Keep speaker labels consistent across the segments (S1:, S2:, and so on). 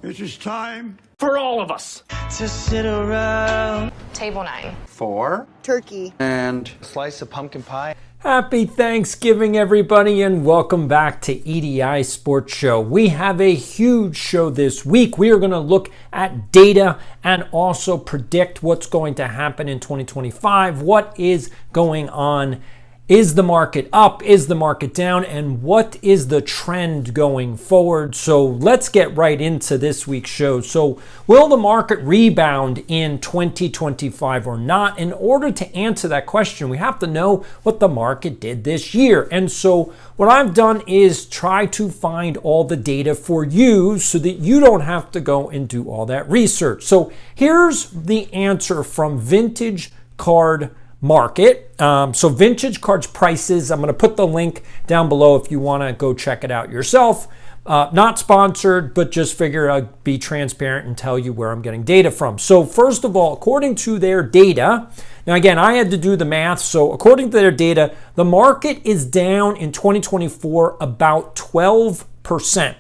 S1: It is time
S2: for all of us
S3: to sit around.
S4: Table 9.
S5: 4.
S6: Turkey.
S5: And
S3: a slice of pumpkin pie.
S7: Happy Thanksgiving, everybody, and welcome back to EDI Sports Show. We have a huge show this week. We are going to look at data and also predict what's going to happen in 2025. What is going on? Is the market up? Is the market down? And what is the trend going forward? So let's get right into this week's show. So will the market rebound in 2025 or not? In order to answer that question, we have to know what the market did this year. And so what I've done is try to find all the data for you so that you don't have to go and do all that research. So here's the answer from Vintage Card Market. So Vintage Cards prices, I'm going to put the link down below if you want to go check it out yourself. Not sponsored, but just figure I'd be transparent and tell you where I'm getting data from. So first of all, according to their data, now again, I had to do the math. So according to their data, the market is down in 2024 about 12%.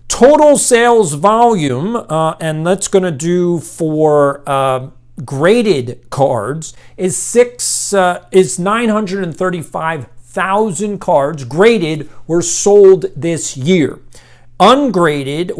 S7: Total sales volume, and that's going to do for graded cards, is 935,000 cards graded were sold this year. Ungraded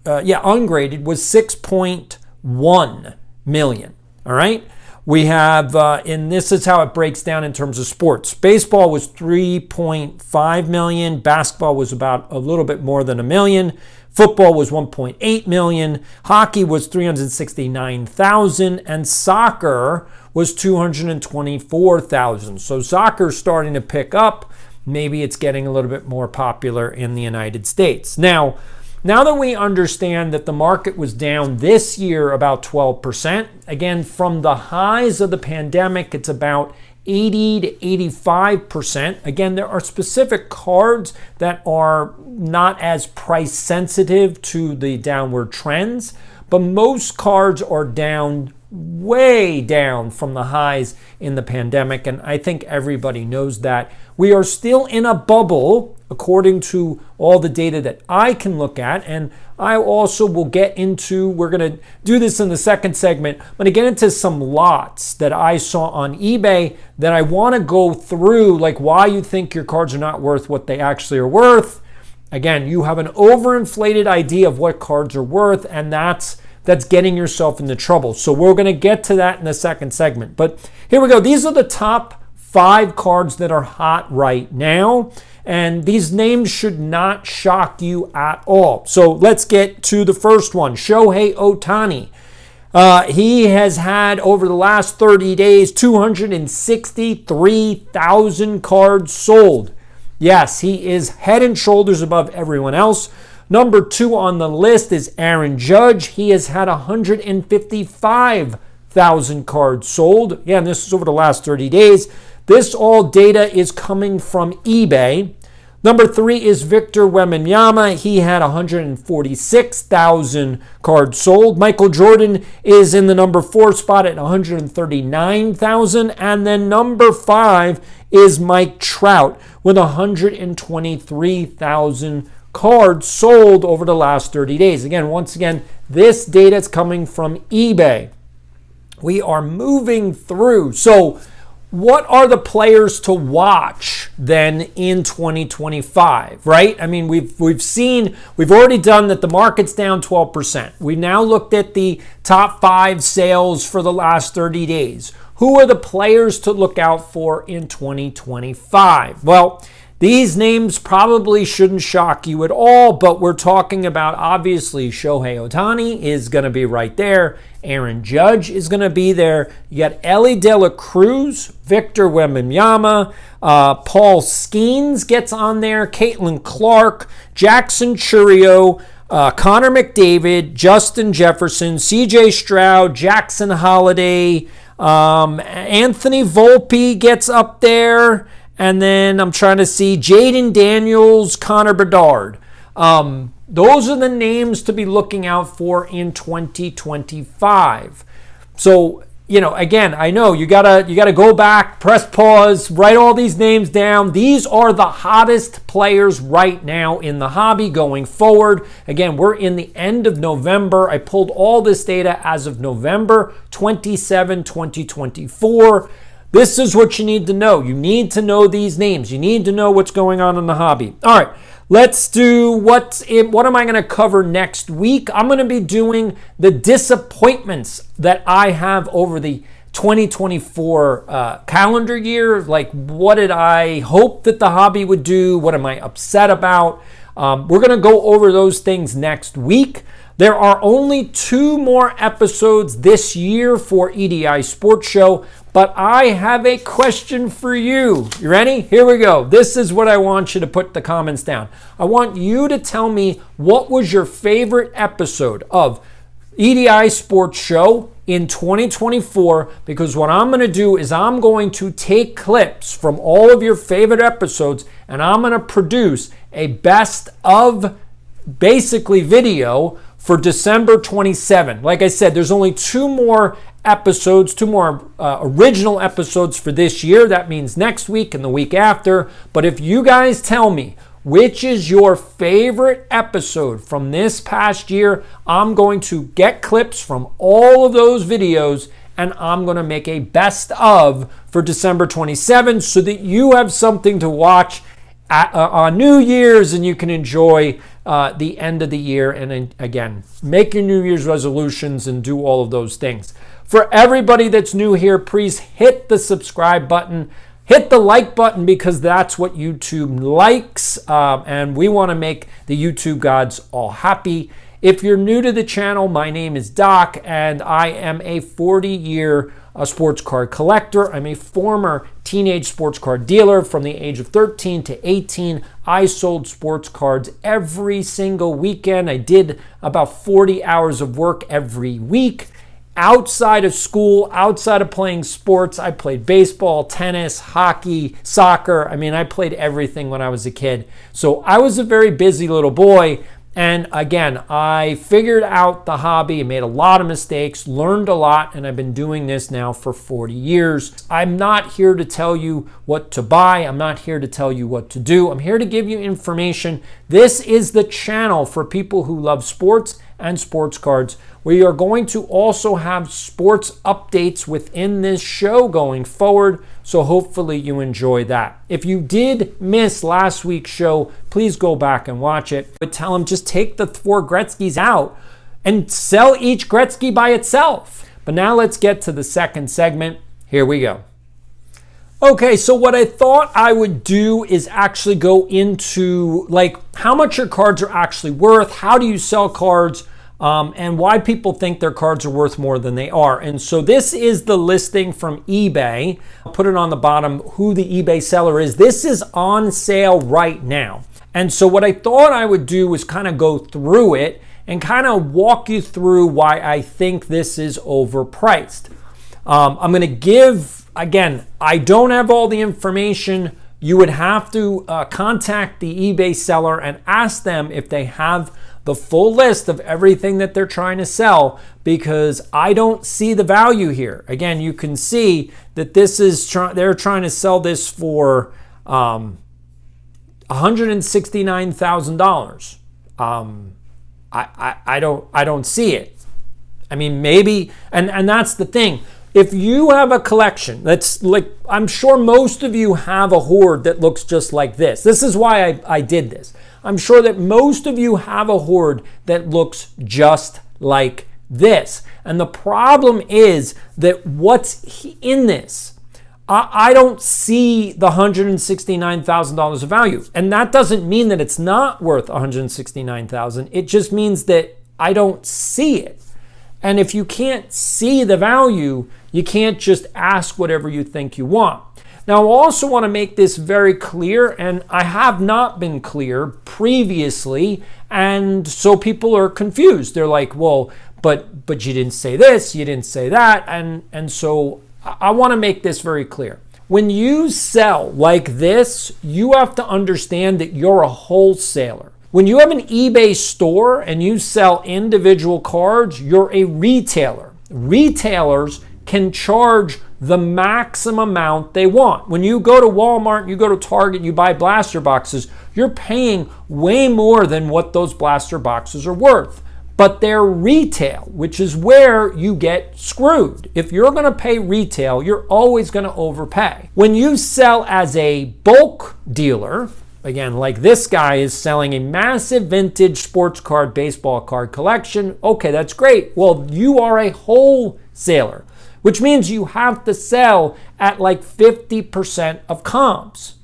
S7: ungraded was 6.1 million. All right. We have, and this is how it breaks down in terms of sports. Baseball was 3.5 million. Basketball was about a little bit more than a million. Football was 1.8 million. Hockey was 369,000. And soccer was 224,000. So soccer's starting to pick up. Maybe it's getting a little bit more popular in the United States. Now that we understand that the market was down this year about 12%, again, from the highs of the pandemic, it's about 80 to 85%. Again, there are specific cards that are not as price sensitive to the downward trends, but most cards are down, way down from the highs in the pandemic, and I think everybody knows that. We are still in a bubble, according to all the data that I can look at, and I also will get into, we're going to do this in the second segment, I'm going to get into some lots that I saw on eBay that I want to go through, like why you think your cards are not worth what they actually are worth. Again, you have an overinflated idea of what cards are worth, and that's getting yourself into trouble. So we're going to get to that in the second segment. But here we go. These are the top 5 cards that are hot right now. And these names should not shock you at all. So let's get to the first one. Shohei Ohtani. He has had, over the last 30 days, 263,000 cards sold. Yes, he is head and shoulders above everyone else. Number 2 on the list is Aaron Judge. He has had 155,000 cards sold. Yeah, and this is over the last 30 days. This all data is coming from eBay. Number 3 is Victor Wembanyama. He had 146,000 cards sold. Michael Jordan is in the number 4 spot at 139,000. And then number 5 is Mike Trout with 123,000 cards sold over the last 30 days. Once again, this data is coming from eBay. We are moving through. So what are the players to watch then in 2025, right? I mean, we've already done that the market's down 12%. We now looked at the top 5 sales for the last 30 days. Who are the players to look out for in 2025? Well, these names probably shouldn't shock you at all, but we're talking about, obviously, Shohei Ohtani is going to be right there. Aaron Judge is going to be there. You got Ellie De La Cruz, Victor Wembanyama, Paul Skeens gets on there, Caitlin Clark, Jackson Churio, Connor McDavid, Justin Jefferson, CJ Stroud, Jackson Holiday, Anthony Volpe gets up there. And then I'm trying to see Jaden Daniels, Connor Bedard. Those are the names to be looking out for in 2025. So again, I know you gotta go back, press pause, write all these names down. These are the hottest players right now in the hobby going forward. Again, we're in the end of November. I pulled all this data as of November 27, 2024. This is what you need to know. You need to know these names. You need to know what's going on in the hobby. All right. Let's do what am I going to cover next week? I'm going to be doing the disappointments that I have over the 2024 calendar year. Like, what did I hope that the hobby would do? What am I upset about? We're going to go over those things next week. There are only 2 more episodes this year for EDI Sports Show, but I have a question for you. You ready? Here we go. This is what I want you to put the comments down. I want you to tell me what was your favorite episode of EDI Sports Show in 2024, because what I'm going to do is I'm going to take clips from all of your favorite episodes and I'm going to produce a best of basically video for December 27. Like I said, there's only 2 more episodes, 2 more original episodes for this year. That means next week and the week after. But if you guys tell me which is your favorite episode from this past year, I'm going to get clips from all of those videos and I'm going to make a best of for December 27 so that you have something to watch on New Year's and you can enjoy the end of the year and again, make your New Year's resolutions and do all of those things. For everybody that's new here, please hit the subscribe button, hit the like button because that's what YouTube likes and we want to make the YouTube gods all happy. If you're new to the channel, my name is Doc and I am a 40-year sports card collector. I'm a former teenage sports card dealer. From the age of 13 to 18, I sold sports cards every single weekend. I did about 40 hours of work every week. Outside of school, outside of playing sports, I played baseball, tennis, hockey, soccer. I mean, I played everything when I was a kid. So I was a very busy little boy. And again, I figured out the hobby and made a lot of mistakes, learned a lot, and I've been doing this now for 40 years. I'm not here to tell you what to buy. I'm not here to tell you what to do. I'm here to give you information. This is the channel for people who love sports and sports cards. We are going to also have sports updates within this show going forward, so hopefully you enjoy that. If you did miss last week's show, please go back and watch it. But tell them just take the 4 Gretzkys out and sell each Gretzky by itself. But now let's get to the second segment. Here we go. Okay, so what I thought I would do is actually go into like how much your cards are actually worth, how do you sell cards, and why people think their cards are worth more than they are. And so this is the listing from eBay. I'll put it on the bottom who the eBay seller is. This is on sale right now. And so what I thought I would do was kind of go through it and kind of walk you through why I think this is overpriced. I'm going to give, again, I don't have all the information. You would have to contact the eBay seller and ask them if they have the full list of everything that they're trying to sell, because I don't see the value here. Again, you can see that this is they're trying to sell this for $169,000. I don't see it. I mean, maybe, and that's the thing. If you have a collection that's like, I'm sure most of you have a hoard that looks just like this. This is why I did this. I'm sure that most of you have a hoard that looks just like this. And the problem is that what's in this, I don't see the $169,000 of value. And that doesn't mean that it's not worth $169,000. It just means that I don't see it. And if you can't see the value, you can't just ask whatever you think you want. Now, I also want to make this very clear, and I have not been clear previously, and so people are confused. They're like, well, but you didn't say this, you didn't say that, and so I want to make this very clear. When you sell like this, you have to understand that you're a wholesaler. When you have an eBay store and you sell individual cards, you're a retailer. Retailers can charge the maximum amount they want. When you go to Walmart, you go to Target, you buy blaster boxes, you're paying way more than what those blaster boxes are worth. But they're retail, which is where you get screwed. If you're going to pay retail, you're always going to overpay. When you sell as a bulk dealer, again, like this guy is selling a massive vintage sports card, baseball card collection. Okay, that's great. Well, you are a wholesaler, which means you have to sell at like 50% of comps.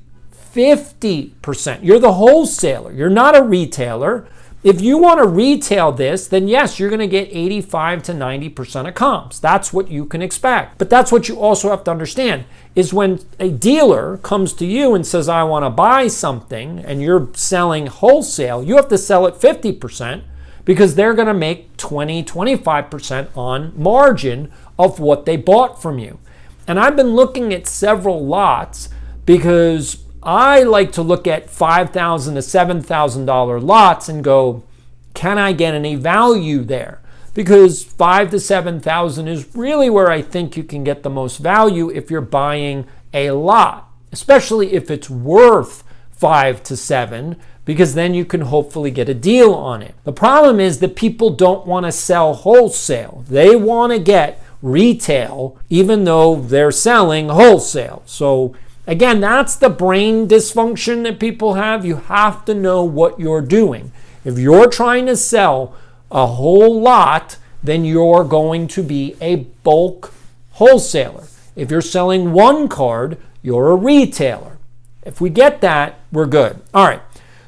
S7: 50%. You're the wholesaler. You're not a retailer. If you want to retail this, then yes, you're going to get 85 to 90% of comps. That's what you can expect. But that's what you also have to understand is when a dealer comes to you and says, I want to buy something, and you're selling wholesale, you have to sell at 50% because they're going to make 20, 25% on margin of what they bought from you. And I've been looking at several lots because I like to look at $5,000 to $7,000 lots and go, can I get any value there? Because $5,000 to $7,000 is really where I think you can get the most value if you're buying a lot, especially if it's worth $5,000 to $7,000, because then you can hopefully get a deal on it. The problem is that people don't want to sell wholesale. They want to get retail even though they're selling wholesale. So again, that's the brain dysfunction that people have. You have to know what you're doing. If you're trying to sell a whole lot, then you're going to be a bulk wholesaler. If you're selling one card, you're a retailer. If we get that, we're good. All right.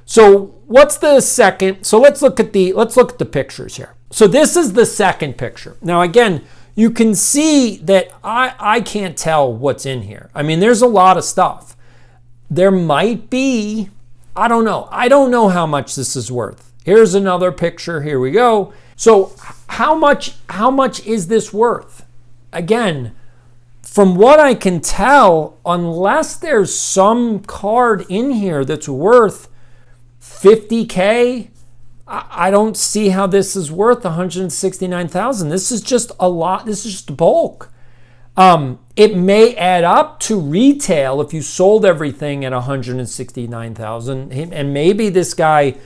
S7: So what's the second? So let's look at the pictures here. So this is the second picture. Now again, you can see that I can't tell what's in here. I mean, there's a lot of stuff. There might be, I don't know. I don't know how much this is worth. Here's another picture. Here we go. So how much is this worth? Again, from what I can tell, unless there's some card in here that's worth $50K, I don't see how this is worth $169,000. This is just a lot. This is just bulk. It may add up to retail if you sold everything at $169,000, and maybe this guy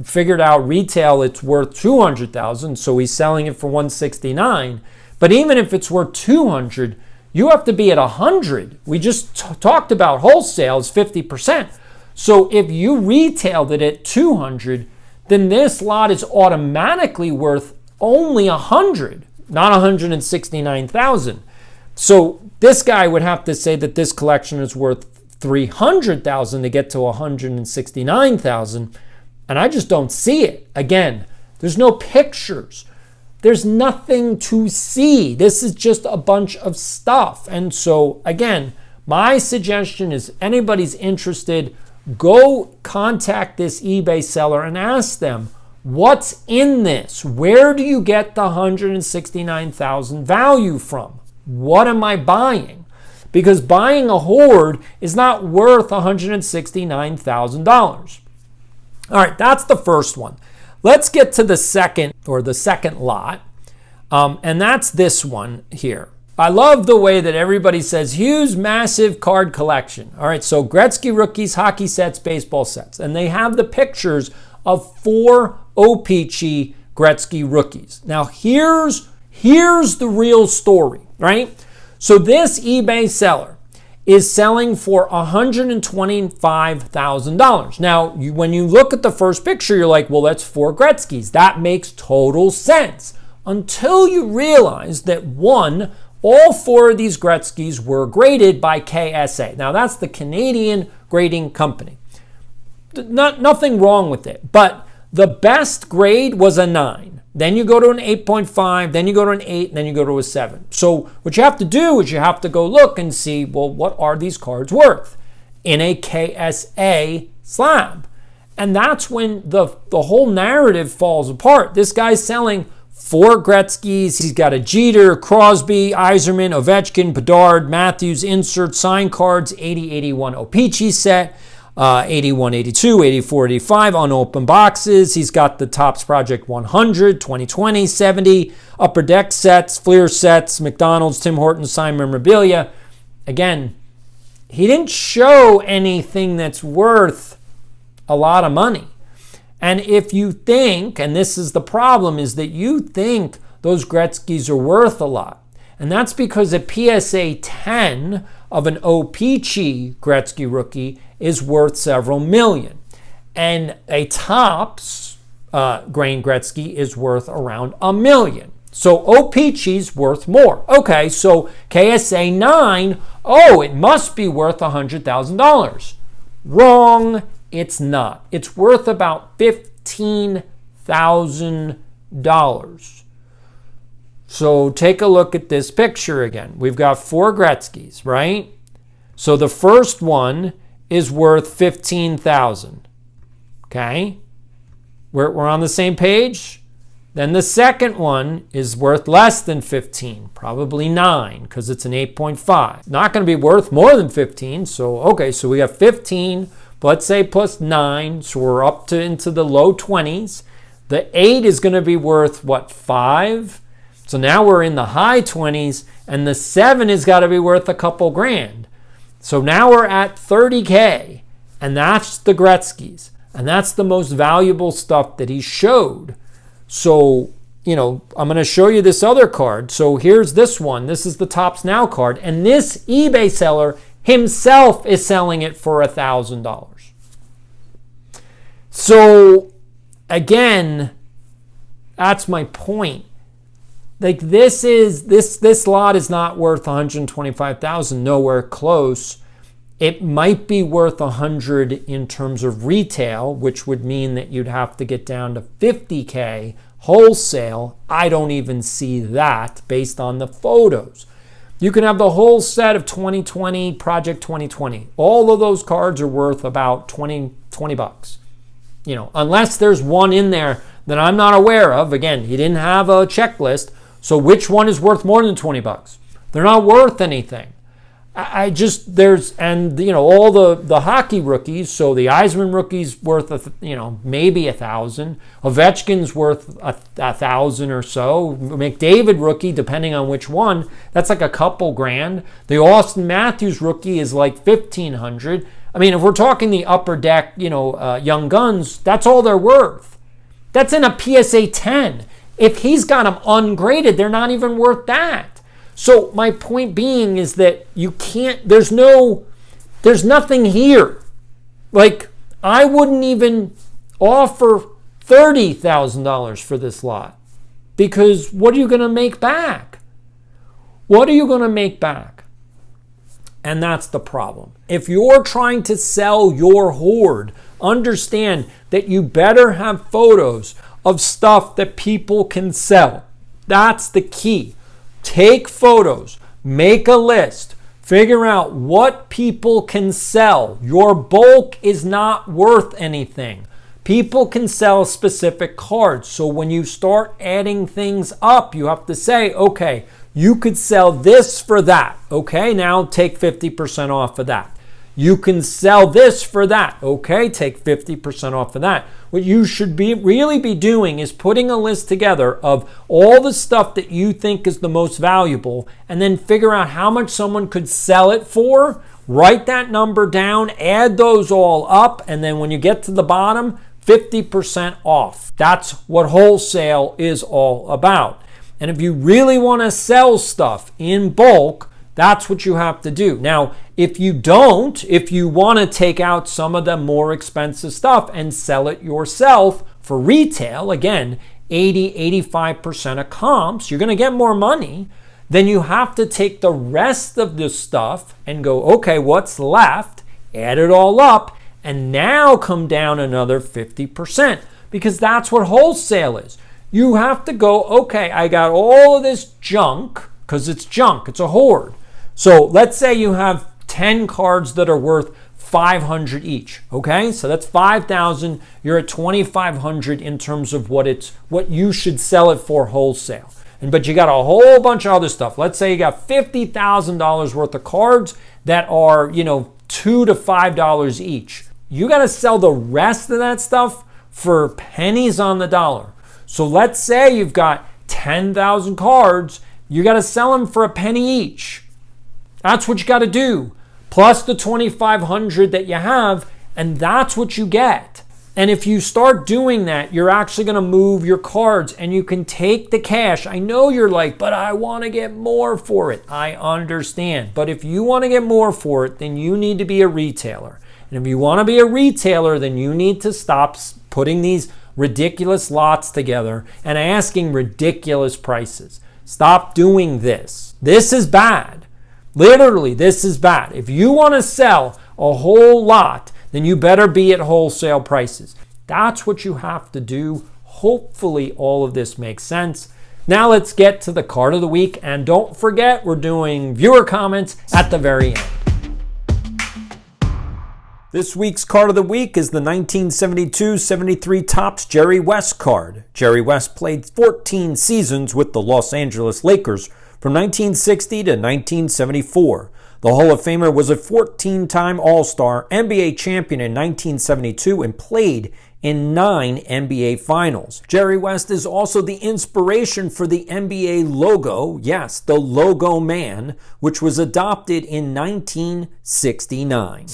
S7: figured out retail it's worth $200,000, so he's selling it for $169,000. But even if it's worth $200,000, you have to be at $100,000. We just talked about wholesale is 50%. So if you retailed it at $200,000, then this lot is automatically worth only $100,000, not $169,000. So this guy would have to say that this collection is worth $300,000 to get to $169,000, and I just don't see it. Again, there's no pictures. There's nothing to see. This is just a bunch of stuff. And so again, my suggestion is anybody's interested, go contact this eBay seller and ask them, what's in this? Where do you get the $169,000 value from? What am I buying? Because buying a hoard is not worth $169,000. All right, that's the first one. Let's get to the second lot, and that's this one here. I love the way that everybody says Hughes massive card collection. All right, so Gretzky rookies, hockey sets, baseball sets. And they have the pictures of 4 O-Pee-Chee Gretzky rookies. Now here's the real story, right? So this eBay seller is selling for $125,000. Now, when you look at the first picture, you're like, well, that's 4 Gretzkys. That makes total sense. Until you realize that all 4 of these Gretzkys were graded by KSA. Now, that's the Canadian grading company. Nothing wrong with it, but the best grade was a 9. Then you go to an 8.5, then you go to an 8, and then you go to a 7. So what you have to do is you have to go look and see, well, what are these cards worth in a KSA slab? And that's when the whole narrative falls apart. This guy's selling 4 Gretzkys. He's got a Jeter, Crosby, Yzerman, Ovechkin, Bedard, Matthews, insert, sign cards, 80-81 O-Pee-Chee set. 81, 82, 84, 85 unopened boxes. He's got the Topps Project 100, 2020, 70, Upper Deck sets, Fleer sets, McDonald's, Tim Hortons, signed memorabilia. Again, he didn't show anything that's worth a lot of money. And if you think, and this is the problem, is that you think those Gretzkys are worth a lot. And that's because a PSA 10 of an OPC Gretzky rookie is worth several million. And a Topps grain Gretzky is worth around $1 million. So OPC's worth more. Okay, so KSA 9, oh, it must be worth $100,000. Wrong, it's not. It's worth about $15,000. So take a look at this picture again. We've got 4 Gretzkys, right? So the first one is worth $15,000. Okay? We're on the same page? Then the second one is worth less than 15, probably 9, because it's an 8.5. Not going to be worth more than 15. So, okay, so we got 15, let's say plus 9, so we're up to into the low 20s. The 8 is going to be worth, what, 5? So now we're in the high 20s, and the 7 has got to be worth a couple grand. So now we're at 30K, and that's the Gretzkys, and that's the most valuable stuff that he showed. So, I'm going to show you this other card. So here's this one. This is the Topps Now card, and this eBay seller himself is selling it for $1,000. So, again, that's my point. Like this lot is not worth $125,000, nowhere close. It might be worth $100 in terms of retail, which would mean that you'd have to get down to $50K wholesale. I don't even see that based on the photos. You can have the whole set of 2020, Project 2020. All of those cards are worth about 20 bucks. Unless there's one in there that I'm not aware of. Again, he didn't have a checklist. So which one is worth more than 20 bucks? They're not worth anything. All the hockey rookies, so the Eisman rookie's worth, maybe 1,000. Ovechkin's worth 1,000 or so. McDavid rookie, depending on which one, that's like a couple grand. The Austin Matthews rookie is like 1,500. I mean, if we're talking the Upper Deck, Young Guns, that's all they're worth. That's in a PSA 10. If he's got them ungraded, they're not even worth that. So my point being is that you can't, there's nothing here. Like, I wouldn't even offer $30,000 for this lot, because what are you going to make back? What are you going to make back? And that's the problem. If you're trying to sell your hoard, understand that you better have photos of stuff that people can sell. That's the key. Take photos, make a list, figure out what people can sell. Your bulk is not worth anything. People can sell specific cards. So when you start adding things up, you have to say, okay, you could sell this for that. Okay, now take 50% off of that. You can sell this for that. Okay, take 50% off of that. What you should really be doing is putting a list together of all the stuff that you think is the most valuable, and then figure out how much someone could sell it for. Write that number down, add those all up, and then when you get to the bottom, 50% off. That's what wholesale is all about. And if you really want to sell stuff in bulk, that's what you have to do. Now, if you want to take out some of the more expensive stuff and sell it yourself for retail, again, 80-85% of comps, you're going to get more money. Then you have to take the rest of the stuff and go, okay, what's left? Add it all up, and now come down another 50%, because that's what wholesale is. You have to go, okay, I got all of this junk, because it's junk, it's a hoard. So let's say you have 10 cards that are worth $500 each. Okay, so that's $5,000. You're at $2,500 in terms of what you should sell it for wholesale. But you got a whole bunch of other stuff. Let's say you got $50,000 worth of cards that are $2 to $5 each. you got to sell the rest of that stuff for pennies on the dollar. So let's say you've got 10,000 cards, you got to sell them for a penny each. That's what you got to do, plus the 2,500 that you have, and that's what you get. And if you start doing that, you're actually going to move your cards and you can take the cash. I know you're like, but I want to get more for it. I understand. But if you want to get more for it, then you need to be a retailer. And if you want to be a retailer, then you need to stop putting these ridiculous lots together and asking ridiculous prices. Stop doing this. This is bad. Literally, this is bad. If you want to sell a whole lot, then you better be at wholesale prices. That's what you have to do. Hopefully all of this makes sense. Now let's get to the card of the week. And don't forget, we're doing viewer comments at the very end. This week's card of the week is the 1972-73 Topps Jerry West card. Jerry West played 14 seasons with the Los Angeles Lakers from 1960 to 1974. The Hall of Famer was a 14-time All-Star, NBA champion in 1972, and played in 9 NBA Finals. Jerry West is also the inspiration for the NBA logo, yes, the Logo Man, which was adopted in 1969.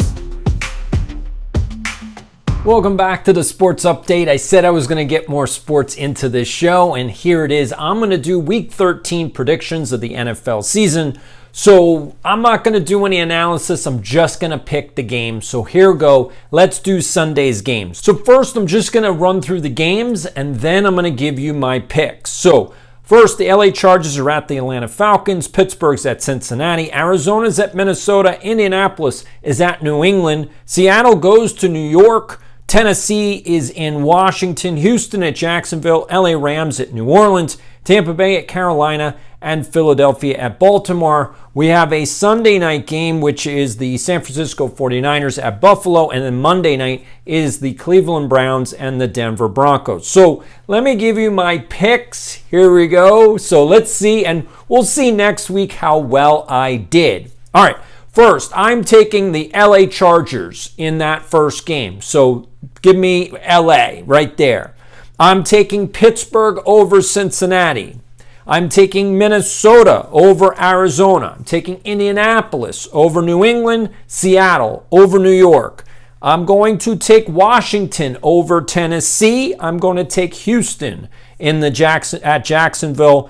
S7: Welcome back to the Sports Update. I said I was going to get more sports into this show, and here it is. I'm going to do Week 13 predictions of the NFL season. So I'm not going to do any analysis. I'm just going to pick the games. So here we go. Let's do Sunday's games. So first, I'm just going to run through the games, and then I'm going to give you my picks. So first, the LA Chargers are at the Atlanta Falcons. Pittsburgh's at Cincinnati. Arizona's at Minnesota. Indianapolis is at New England. Seattle goes to New York. Tennessee is in Washington. Houston at Jacksonville. LA Rams at New Orleans. Tampa Bay at Carolina. And Philadelphia at Baltimore. We have a Sunday night game, which is the San Francisco 49ers at Buffalo. And then Monday night is the Cleveland Browns and the Denver Broncos. So let me give you my picks. Here we go. So let's see, and we'll see next week how well I did. All right. First, I'm taking the LA Chargers in that first game. So give me LA right there. I'm taking Pittsburgh over Cincinnati. I'm taking Minnesota over Arizona. I'm taking Indianapolis over New England, Seattle over New York. I'm going to take Washington over Tennessee. I'm going to take Houston at Jacksonville.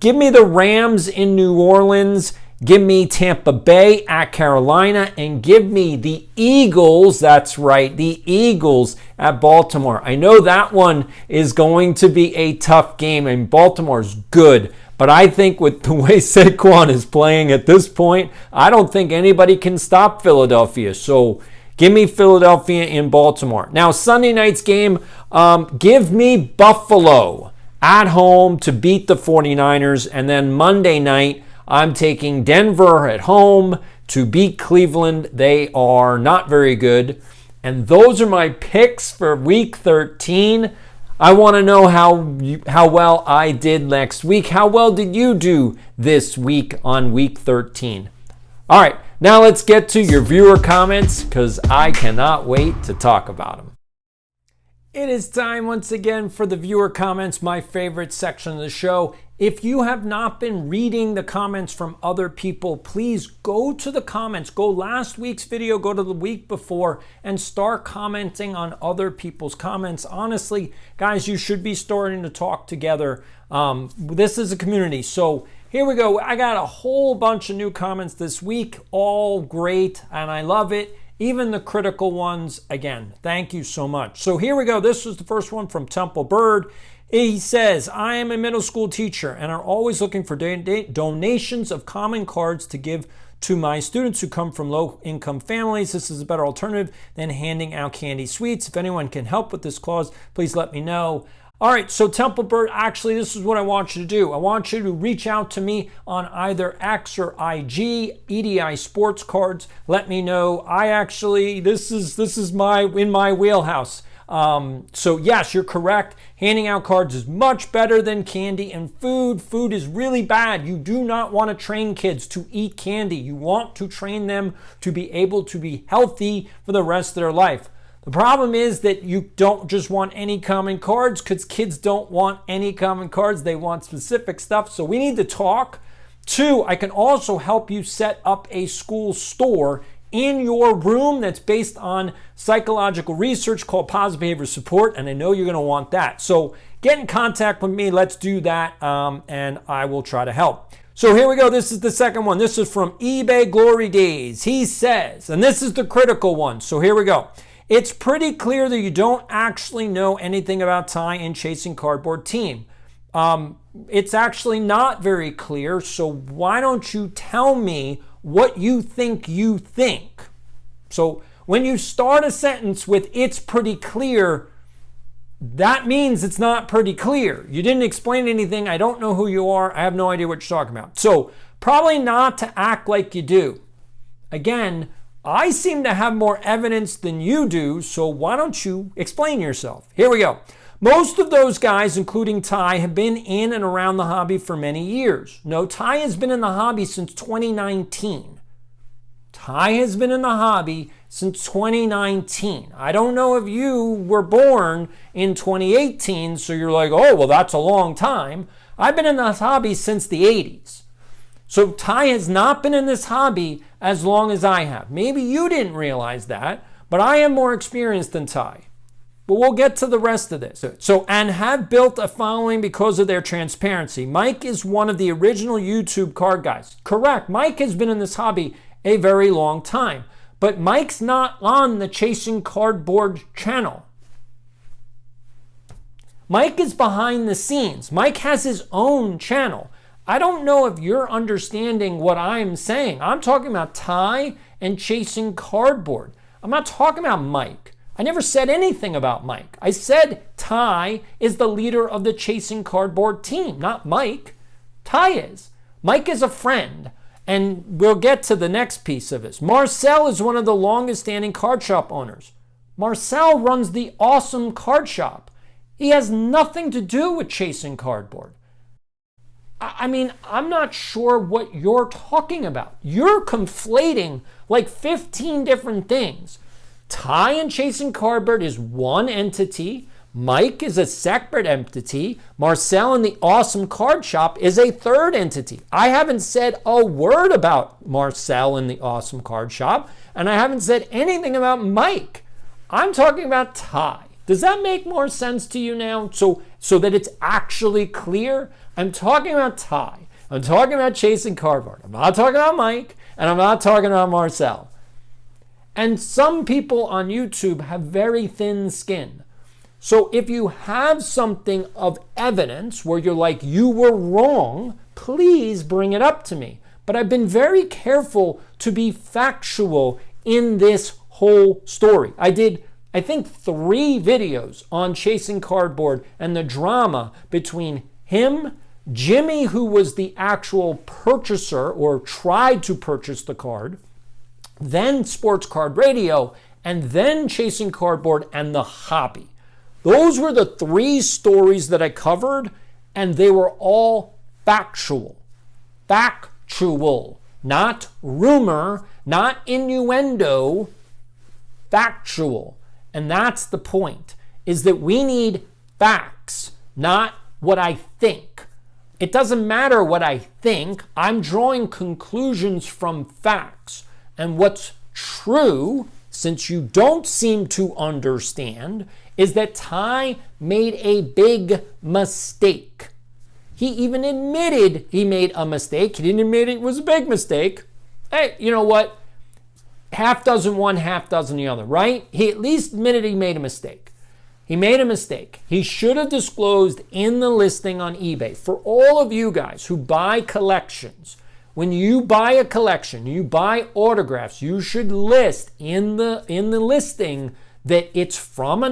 S7: Give me the Rams in New Orleans. Give me Tampa Bay at Carolina, and give me the Eagles, that's right, the Eagles at Baltimore. I know that one is going to be a tough game, and Baltimore's good, but I think with the way Saquon is playing at this point, I don't think anybody can stop Philadelphia. So give me Philadelphia in Baltimore. Now, Sunday night's game, give me Buffalo at home to beat the 49ers, and then Monday night, I'm taking Denver at home to beat Cleveland. They are not very good. And those are my picks for Week 13. I want to know how well I did next week. How well did you do this week on Week 13? All right, now let's get to your viewer comments because I cannot wait to talk about them. It is time once again for the viewer comments, my favorite section of the show. If you have not been reading the comments from other people, please go to the comments. Go last week's video, go to the week before, and start commenting on other people's comments. Honestly, guys, you should be starting to talk together. This is a community. So here we go. I got a whole bunch of new comments this week, all great, and I love it. Even the critical ones, again, thank you so much. So here we go. This was the first one from Temple Bird. He says, I am a middle school teacher and are always looking for donations of common cards to give to my students who come from low-income families. This is a better alternative than handing out candy sweets. If anyone can help with this cause, please let me know. All right, so Temple Bird, actually, this is what I want you to do. I want you to reach out to me on either X or IG, EDI Sports Cards. Let me know. This is in my wheelhouse. So yes, you're correct. Handing out cards is much better than candy and food. Food is really bad. You do not want to train kids to eat candy. You want to train them to be able to be healthy for the rest of their life. The problem is that you don't just want any common cards, because kids don't want any common cards. They want specific stuff. So we need to talk. 2, I can also help you set up a school store in your room that's based on psychological research called positive behavior support, and I know you're going to want that. So get in contact with me. Let's do that, and I will try to help. So here we go. This is the second one. This is from eBay Glory Days. He says, and this is the critical one. So here we go. It's pretty clear that you don't actually know anything about Ty and Chasing Cardboard team. It's actually not very clear, so why don't you tell me what you think you think? So when you start a sentence with "it's pretty clear," that means it's not pretty clear. You didn't explain anything. I don't know who you are. I have no idea what you're talking about. So probably not to act like you do. Again, I seem to have more evidence than you do, so why don't you explain yourself? Here we go. Most of those guys, including Ty, have been in and around the hobby for many years. No, Ty has been in the hobby since 2019. Ty has been in the hobby since 2019. I don't know if you were born in 2018, so you're like, oh, well, that's a long time. I've been in this hobby since the 80s. So Ty has not been in this hobby as long as I have. Maybe you didn't realize that, but I am more experienced than Ty. But we'll get to the rest of this. So, and have built a following because of their transparency. Mike is one of the original YouTube card guys. Correct. Mike has been in this hobby a very long time. But Mike's not on the Chasing Cardboard channel. Mike is behind the scenes. Mike has his own channel. I don't know if you're understanding what I'm saying. I'm talking about Ty and Chasing Cardboard. I'm not talking about Mike. I never said anything about Mike. I said Ty is the leader of the Chasing Cardboard team, not Mike. Ty is. Mike is a friend. And we'll get to the next piece of this. Marcel is one of the longest standing card shop owners. Marcel runs the awesome card shop. He has nothing to do with Chasing Cardboard. I mean, I'm not sure what you're talking about. You're conflating like 15 different things. Ty and Chasing Cardboard is one entity. Mike is a separate entity. Marcel and the Awesome Card Shop is a third entity. I haven't said a word about Marcel and the Awesome Card Shop, and I haven't said anything about Mike. I'm talking about Ty. Does that make more sense to you now? So that it's actually clear? I'm talking about Ty. I'm talking about Chasing Cardboard. I'm not talking about Mike, and I'm not talking about Marcel. And some people on YouTube have very thin skin. So if you have something of evidence where you're like, you were wrong, please bring it up to me. But I've been very careful to be factual in this whole story. I did, I think, 3 videos on Chasing Cardboard and the drama between him, Jimmy, who was the actual purchaser or tried to purchase the card, then Sportscard Radio, and then Chasing Cardboard and the hobby. Those were the 3 stories that I covered, and they were all factual. Factual. Not rumor, not innuendo, factual. And that's the point, is that we need facts, not what I think. It doesn't matter what I think. I'm drawing conclusions from facts. And what's true, since you don't seem to understand, is that Ty made a big mistake. He even admitted he made a mistake. He didn't admit it was a big mistake. Hey, you know what? Half dozen one, half dozen the other, right? He at least admitted he made a mistake. He made a mistake. He should have disclosed in the listing on eBay. For all of you guys who buy collections, when you buy a collection, you buy autographs, you should list in the listing that it's from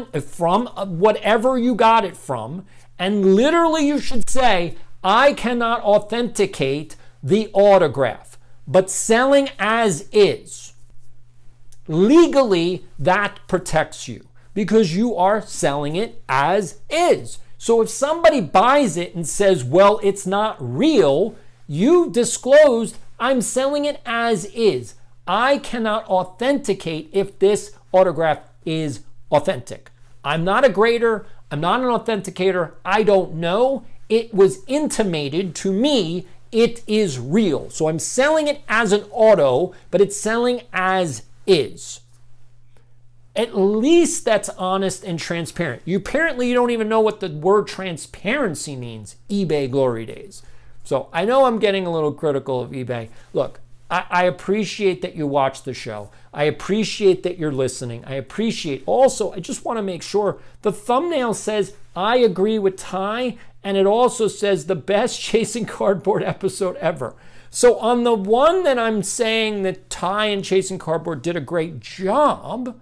S7: whatever you got it from, and literally you should say, I cannot authenticate the autograph, but selling as is. Legally, that protects you, because you are selling it as is. So if somebody buys it and says, well, it's not real, you disclosed, I'm selling it as is. I cannot authenticate if this autograph is authentic. I'm not a grader. I'm not an authenticator. I don't know. It was intimated to me it is real. So I'm selling it as an auto, but it's selling as is. At least that's honest and transparent. You don't even know what the word transparency means, eBay glory days. So I know I'm getting a little critical of eBay. Look, I appreciate that you watch the show. I appreciate that you're listening. I just want to make sure the thumbnail says, I agree with Ty, and it also says the best Chasing Cardboard episode ever. So on the one that I'm saying that Ty and Chasing Cardboard did a great job,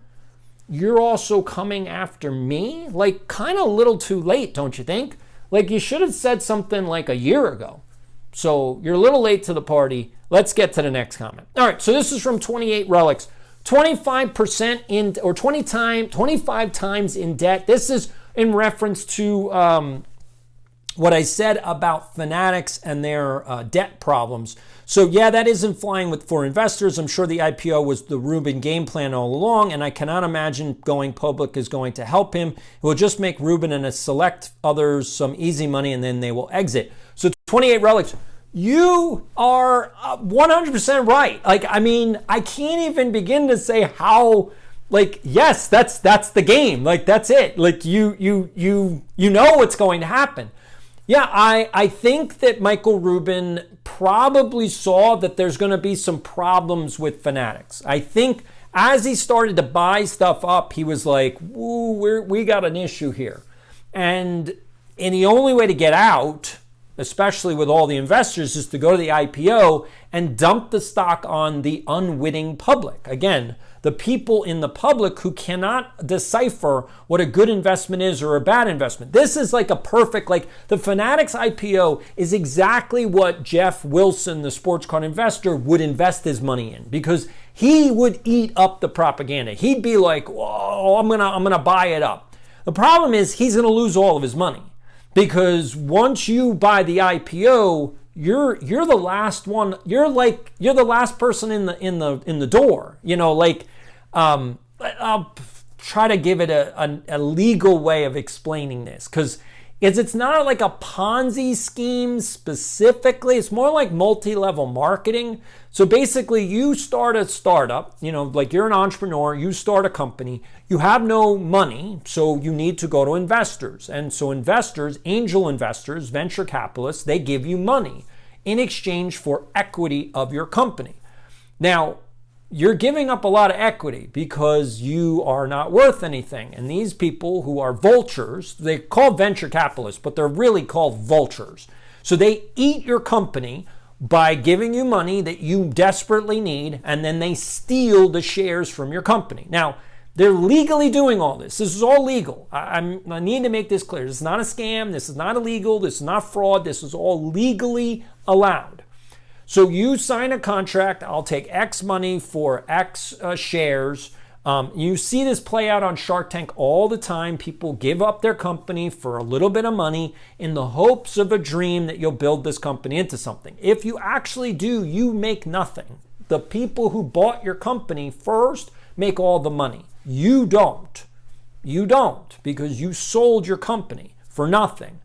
S7: you're also coming after me? Like, kind of a little too late, don't you think? Like, you should have said something like a year ago. So you're a little late to the party. Let's get to the next comment. All right, so this is from 28 Relics. 25% in, or 25 times in debt. This is in reference to what I said about Fanatics and their debt problems. So yeah, that isn't flying for investors. I'm sure the IPO was the Rubin game plan all along, and I cannot imagine going public is going to help him. It will just make Rubin and a select others some easy money, and then they will exit. So 28 Relics, you are 100% right. Like, I mean, I can't even begin to say how. Like, yes, that's the game. Like, that's it. Like, you know what's going to happen. Yeah, I think that Michael Rubin probably saw that there's going to be some problems with Fanatics. I think as he started to buy stuff up, he was like, "Ooh, we got an issue here," and the only way to get out, especially with all the investors, is to go to the IPO and dump the stock on the unwitting public. Again, the people in the public who cannot decipher what a good investment is or a bad investment. This is like a perfect, like the Fanatics IPO is exactly what Jeff Wilson, the sports card investor, would invest his money in, because he would eat up the propaganda. He'd be like, whoa, I'm gonna buy it up. The problem is he's gonna lose all of his money, because once you buy the IPO, you're the last one. You're the last person in the door. You know, like I'll try to give it a legal way of explaining this, because it's not like a Ponzi scheme specifically. It's more like multi-level marketing. So basically, you start a startup. You know, like you're an entrepreneur. You start a company. You have no money, so you need to go to investors. And so investors, angel investors, venture capitalists, they give you money in exchange for equity of your company. Now, you're giving up a lot of equity because you are not worth anything. And these people who are vultures, they're called venture capitalists, but they're really called vultures. So they eat your company by giving you money that you desperately need, and then they steal the shares from your company. Now, they're legally doing all this. This is all legal. I need to make this clear. This is not a scam. This is not illegal. This is not fraud. This is all legally allowed. So you sign a contract. I'll take X money for X shares. You see this play out on Shark Tank all the time. People give up their company for a little bit of money in the hopes of a dream that you'll build this company into something. If you actually do, you make nothing. The people who bought your company first make all the money. You don't. You don't, because you sold your company for nothing.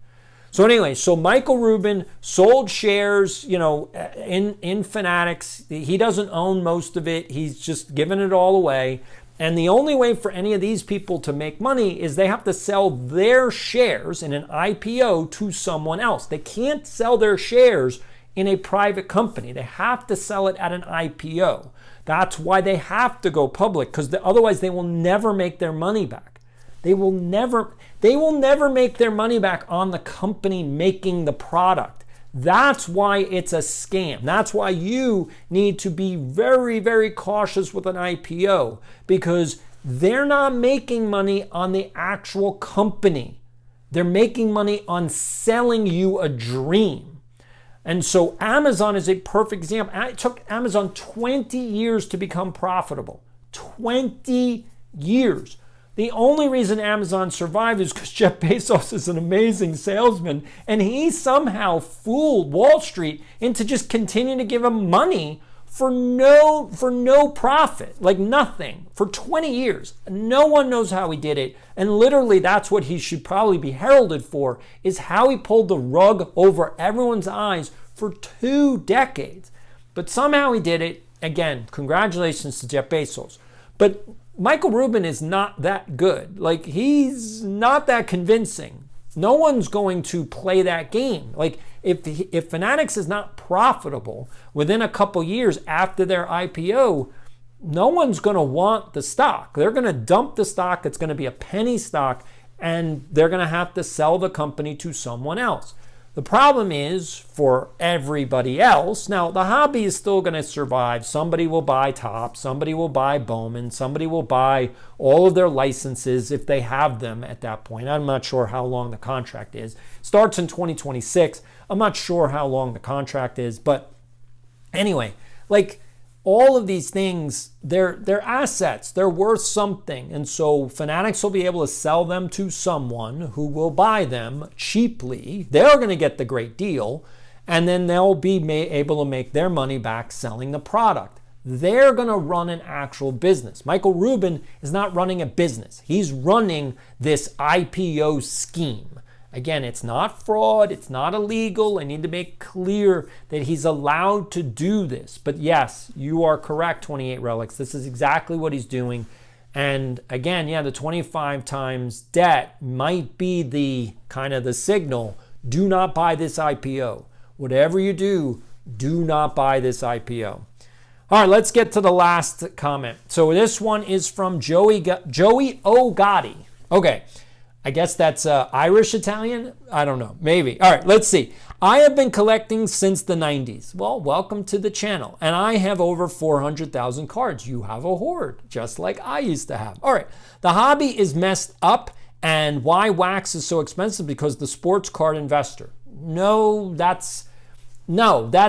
S7: So anyway, so Michael Rubin sold shares, you know, in Fanatics. He doesn't own most of it. He's just giving it all away. And the only way for any of these people to make money is they have to sell their shares in an IPO to someone else. They can't sell their shares in a private company. They have to sell it at an IPO. That's why they have to go public, because otherwise they will never make their money back. They will never make their money back on the company making the product. That's why it's a scam. That's why you need to be very, very cautious with an IPO, because they're not making money on the actual company. They're making money on selling you a dream. And so Amazon is a perfect example. It took Amazon 20 years to become profitable. 20 years. The only reason Amazon survived is because Jeff Bezos is an amazing salesman, and he somehow fooled Wall Street into just continuing to give him money for no profit, like nothing, for 20 years. No one knows how he did it. And literally that's what he should probably be heralded for, is how he pulled the rug over everyone's eyes for 2 decades. But somehow he did it. Again, congratulations to Jeff Bezos. But Michael Rubin is not that good. Like, he's not that convincing. No one's going to play that game. Like, if Fanatics is not profitable within a couple years after their IPO, no one's going to want the stock. They're going to dump the stock. It's going to be a penny stock, and they're going to have to sell the company to someone else. The problem is, for everybody else, now the hobby is still going to survive. Somebody will buy Topps, somebody will buy Bowman, somebody will buy all of their licenses if they have them at that point. I'm not sure how long the contract is. Starts in 2026. I'm not sure how long the contract is, but anyway, like, all of these things, they're assets. They're worth something. And so Fanatics will be able to sell them to someone who will buy them cheaply. They're going to get the great deal. And then they'll be able to make their money back selling the product. They're going to run an actual business. Michael Rubin is not running a business. He's running this IPO scheme. Again, it's not fraud, it's not illegal. I need to make clear that he's allowed to do this. But yes, you are correct, 28 Relics. This is exactly what he's doing. And again, yeah, the 25 times debt might be the kind of the signal. Do not buy this IPO. Whatever you do, do not buy this IPO. All right, let's get to the last comment. So this one is from Joey O. Gotti. Okay. I guess that's Irish Italian? I don't know. Maybe. All right, let's see. I have been collecting since the 90s. Well, welcome to the channel. And I have over 400,000 cards. You have a hoard, just like I used to have. All right. The hobby is messed up. And why wax is so expensive? Because the sports card investor.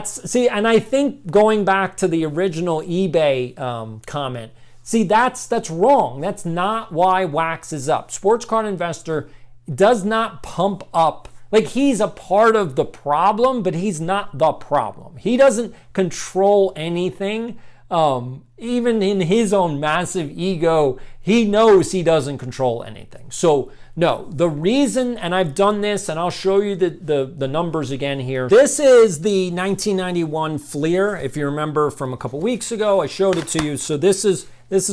S7: See, and I think going back to the original eBay comment, see, that's wrong. That's not why wax is up. Sports card investor does not pump up. Like, he's a part of the problem, but he's not the problem. He doesn't control anything. Even in his own massive ego, he knows he doesn't control anything. So no, the reason, and I've done this, and I'll show you the numbers again here. This is the 1991 Fleer. If you remember from a couple weeks ago, I showed it to you. So this is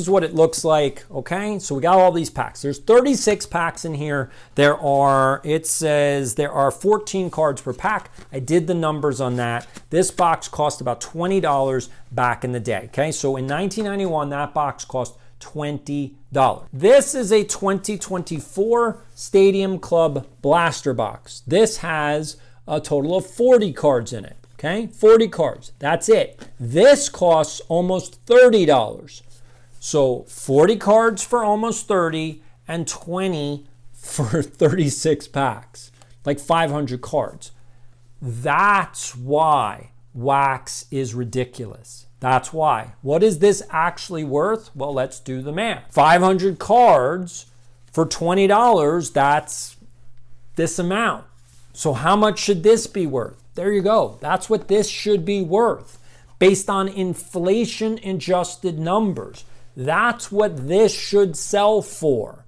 S7: what it looks like, okay? So we got all these packs. There's 36 packs in here. It says there are 14 cards per pack. I did the numbers on that. This box cost about $20 back in the day, okay? So in 1991, that box cost $20. This is a 2024 Stadium Club Blaster box. This has a total of 40 cards in it, okay? 40 cards, that's it. This costs almost $30. So 40 cards for almost 30 and 20 for 36 packs, like 500 cards. That's why wax is ridiculous. That's why. What is this actually worth? Well, let's do the math. 500 cards for $20, that's this amount. So how much should this be worth? There you go. That's what this should be worth based on inflation-adjusted numbers. That's what this should sell for.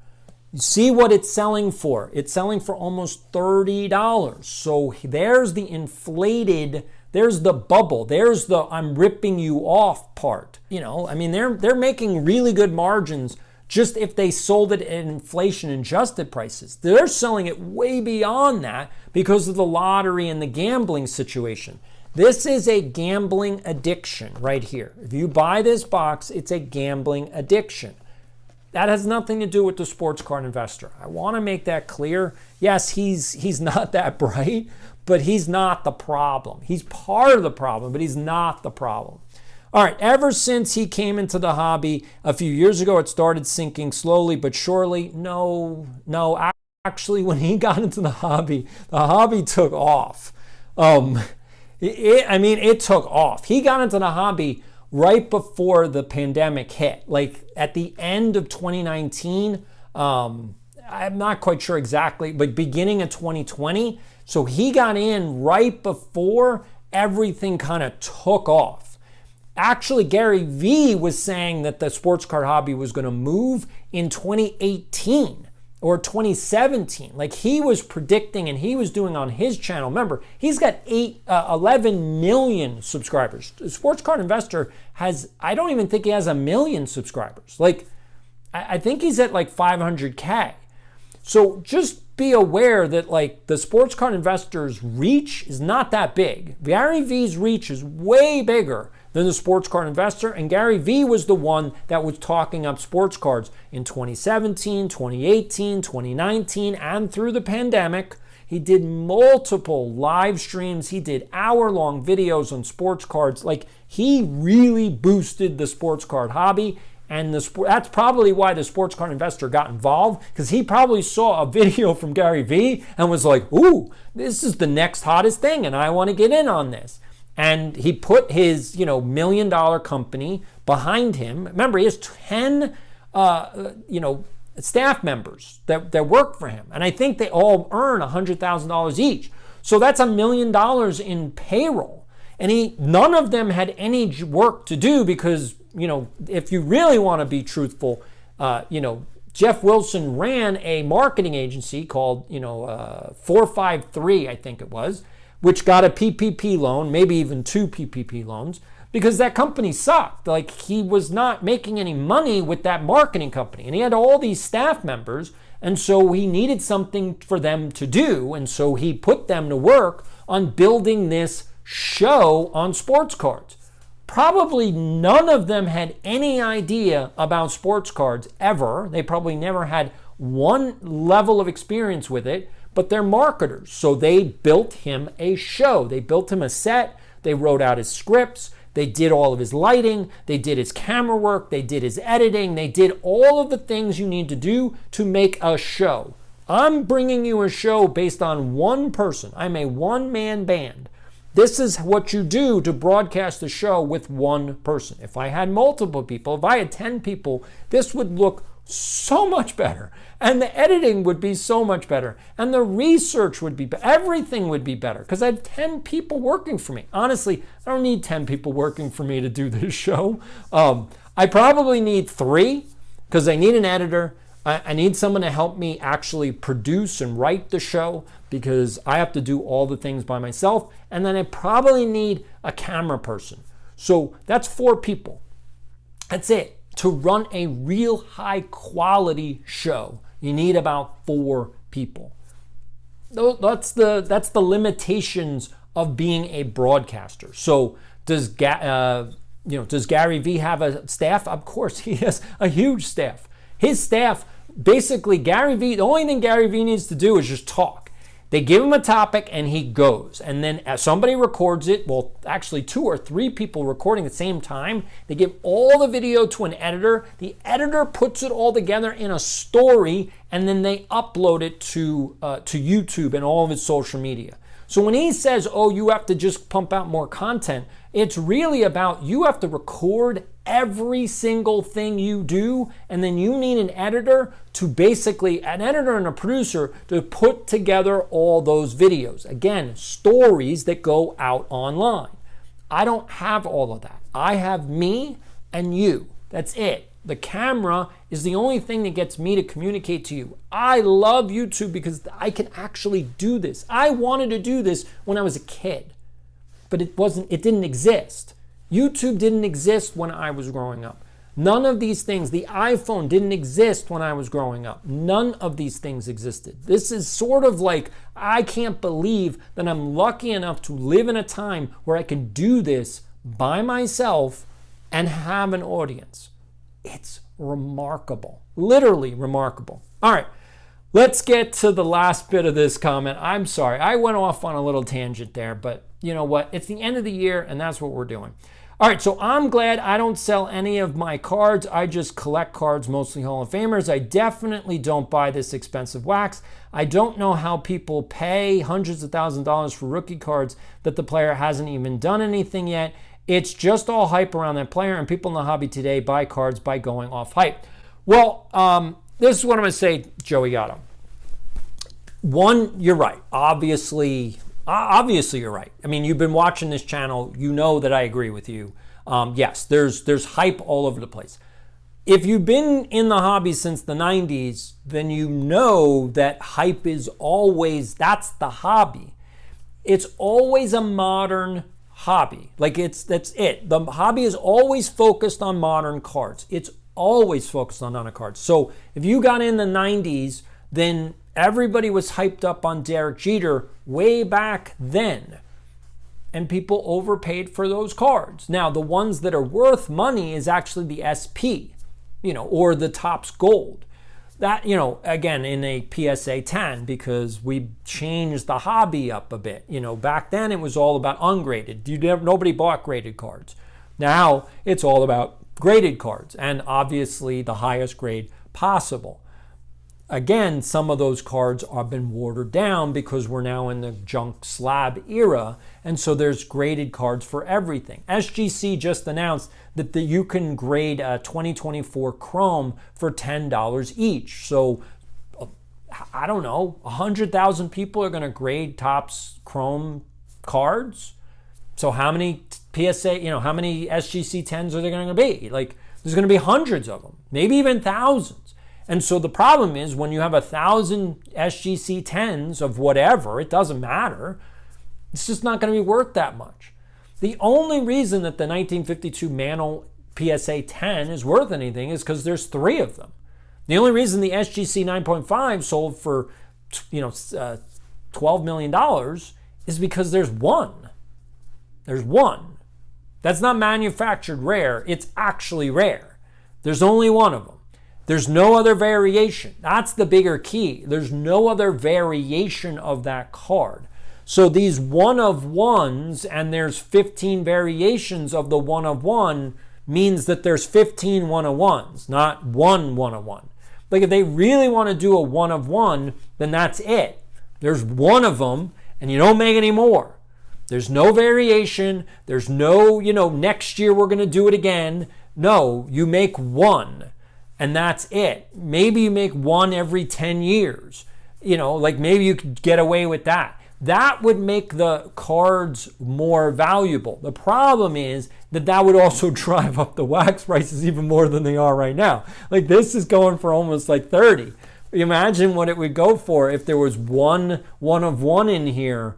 S7: You see what it's selling for? It's selling for almost $30. So there's the inflated, there's the bubble, there's the I'm ripping you off part. You know, I mean, they're making really good margins just if they sold it at inflation-adjusted prices. They're selling it way beyond that because of the lottery and the gambling situation. This is a gambling addiction right here. If you buy this box, it's a gambling addiction. That has nothing to do with the sports card investor. I want to make that clear. Yes, he's not that bright, but he's not the problem. He's part of the problem, but he's not the problem. All right, ever since he came into the hobby a few years ago, it started sinking slowly but surely. No, actually, when he got into the hobby took off. It took off. He got into the hobby right before the pandemic hit. Like at the end of 2019, I'm not quite sure exactly, but beginning of 2020. So he got in right before everything kind of took off. Actually, Gary Vee was saying that the sports card hobby was going to move in 2018 or 2017. Like he was predicting, and he was doing on his channel. Remember, he's got 11 million subscribers. The Sports Card Investor has, I don't even think he has 1 million subscribers. Like, I think he's at like 500K. So just be aware that like the Sports Card Investor's reach is not that big. Gary Vee's reach is way bigger than the Sports Card Investor, and Gary Vee was the one that was talking up sports cards in 2017, 2018, 2019, and through the pandemic. He did multiple live streams. He did hour-long videos on sports cards. Like, he really boosted the sports card hobby, and that's probably why the Sports Card Investor got involved, because he probably saw a video from Gary Vee and was like, ooh, this is the next hottest thing, and I want to get in on this. And he put his, $1 million company behind him. Remember, he has 10, staff members that work for him. And I think they all earn $100,000 each. So that's $1 million in payroll. And none of them had any work to do because, if you really want to be truthful, Jeff Wilson ran a marketing agency called, 453, I think it was, which got a PPP loan, maybe even 2 PPP loans, because that company sucked. Like, he was not making any money with that marketing company. And he had all these staff members, and so he needed something for them to do, and so he put them to work on building this show on sports cards. Probably none of them had any idea about sports cards ever. They probably never had one level of experience with it, but they're marketers. So they built him a show. They built him a set. They wrote out his scripts. They did all of his lighting. They did his camera work. They did his editing. They did all of the things you need to do to make a show. I'm bringing you a show based on one person. I'm a one-man band. This is what you do to broadcast a show with one person. If I had multiple people, if I had 10 people, this would look so much better. And the editing would be so much better. And the research would be better. Everything would be better because I have 10 people working for me. Honestly, I don't need 10 people working for me to do this show. I probably need 3 because I need an editor. I need someone to help me actually produce and write the show because I have to do all the things by myself. And then I probably need a camera person. So that's 4 people. That's it. To run a real high quality show, you need about 4 people. That's the limitations of being a broadcaster. So does Gary Vee have a staff? Of course, he has a huge staff. His staff, basically, the only thing Gary Vee needs to do is just talk. They give him a topic and he goes. And then as somebody records it, well, actually 2 or 3 people recording at the same time. They give all the video to an editor. The editor puts it all together in a story, and then they upload it to YouTube and all of his social media. So when he says, oh, you have to just pump out more content, it's really about you have to record every single thing you do, and then you need an editor and a producer to put together all those videos. Again, stories that go out online. I don't have all of that. I have me and you. That's it. The camera is the only thing that gets me to communicate to you. I love YouTube because I can actually do this. I wanted to do this when I was a kid, but it didn't exist. YouTube didn't exist when I was growing up. None of these things, the iPhone didn't exist when I was growing up. None of these things existed. This is sort of like, I can't believe that I'm lucky enough to live in a time where I can do this by myself and have an audience. It's remarkable, literally remarkable. All right, let's get to the last bit of this comment. I'm sorry, I went off on a little tangent there, but you know what? It's the end of the year, and that's what we're doing. All right, so I'm glad I don't sell any of my cards. I just collect cards, mostly Hall of Famers. I definitely don't buy this expensive wax. I don't know how people pay hundreds of thousands of dollars for rookie cards that the player hasn't even done anything yet. It's just all hype around that player, and people in the hobby today buy cards by going off hype. Well, this is what I'm going to say, Joey Gatto. One, you're right. Obviously you're right. I mean, you've been watching this channel. You know that I agree with you. Yes, there's hype all over the place. If you've been in the hobby since the 90s, then you know that hype is always, that's the hobby. It's always a modern hobby. Like that's it. The hobby is always focused on modern cards. It's always focused on modern cards. So if you got in the 90s, then everybody was hyped up on Derek Jeter way back then. And people overpaid for those cards. Now, the ones that are worth money is actually the SP, or the Topps Gold. That, again, in a PSA 10, because we changed the hobby up a bit. Back then it was all about ungraded. Nobody bought graded cards. Now it's all about graded cards, and obviously the highest grade possible. Again, some of those cards have been watered down because we're now in the junk slab era, and so there's graded cards for everything. SGC just announced that you can grade a 2024 Chrome for $10 each. So, I don't know, 100,000 people are going to grade Topps Chrome cards. So how many PSA, how many SGC 10s are there going to be? Like, there's going to be hundreds of them, maybe even thousands. And so the problem is when you have 1,000 SGC 10s of whatever, it doesn't matter. It's just not going to be worth that much. The only reason that the 1952 Mantle PSA 10 is worth anything is because there's 3 of them. The only reason the SGC 9.5 sold for $12 million is because there's one. There's one. That's not manufactured rare. It's actually rare. There's only one of them. There's no other variation. That's the bigger key. There's no other variation of that card. So these one of ones, and there's 15 variations of the one of one, means that there's 15 one of ones, not one of one. Like if they really want to do a one of one, then that's it. There's one of them, and you don't make any more. There's no variation. There's no, next year we're going to do it again. No, you make one. And that's it. Maybe you make one every 10 years. Like maybe you could get away with that. That would make the cards more valuable. The problem is that would also drive up the wax prices even more than they are right now. Like this is going for almost like 30. Imagine what it would go for if there was one of one in here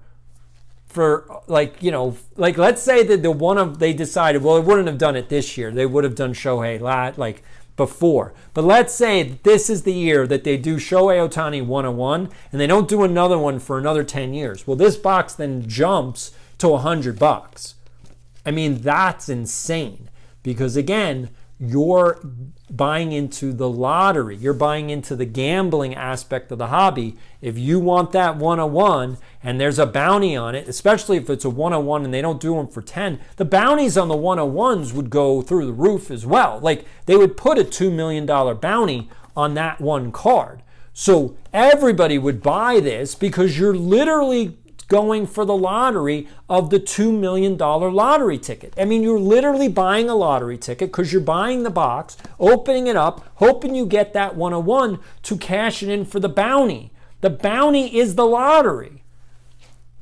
S7: for let's say that they decided, well, it wouldn't have done it this year. They would have done Shohei before. But let's say this is the year that they do Shohei Ohtani 101 and they don't do another one for another 10 years. Well, this box then jumps to $100. I mean, that's insane because again, you're buying into the lottery. You're buying into the gambling aspect of the hobby. If you want that 101 and there's a bounty on it, especially if it's a 101 and they don't do them for 10, the bounties on the 101s would go through the roof as well. Like they would put a $2 million bounty on that one card. So everybody would buy this because you're literally going for the lottery of the $2 million lottery ticket. I mean, you're literally buying a lottery ticket because you're buying the box, opening it up, hoping you get that 101 to cash it in for the bounty. The bounty is the lottery.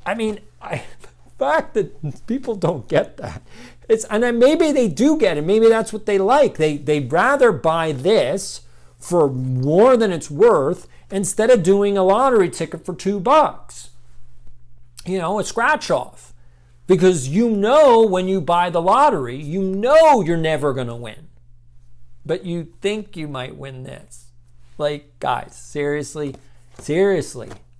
S7: I mean, the fact that people don't get that. And then maybe they do get it. Maybe that's what they like. They'd rather buy this for more than it's worth instead of doing a lottery ticket for $2. A scratch off. Because when you buy the lottery, you're never going to win. But you think you might win this. Like, guys, seriously.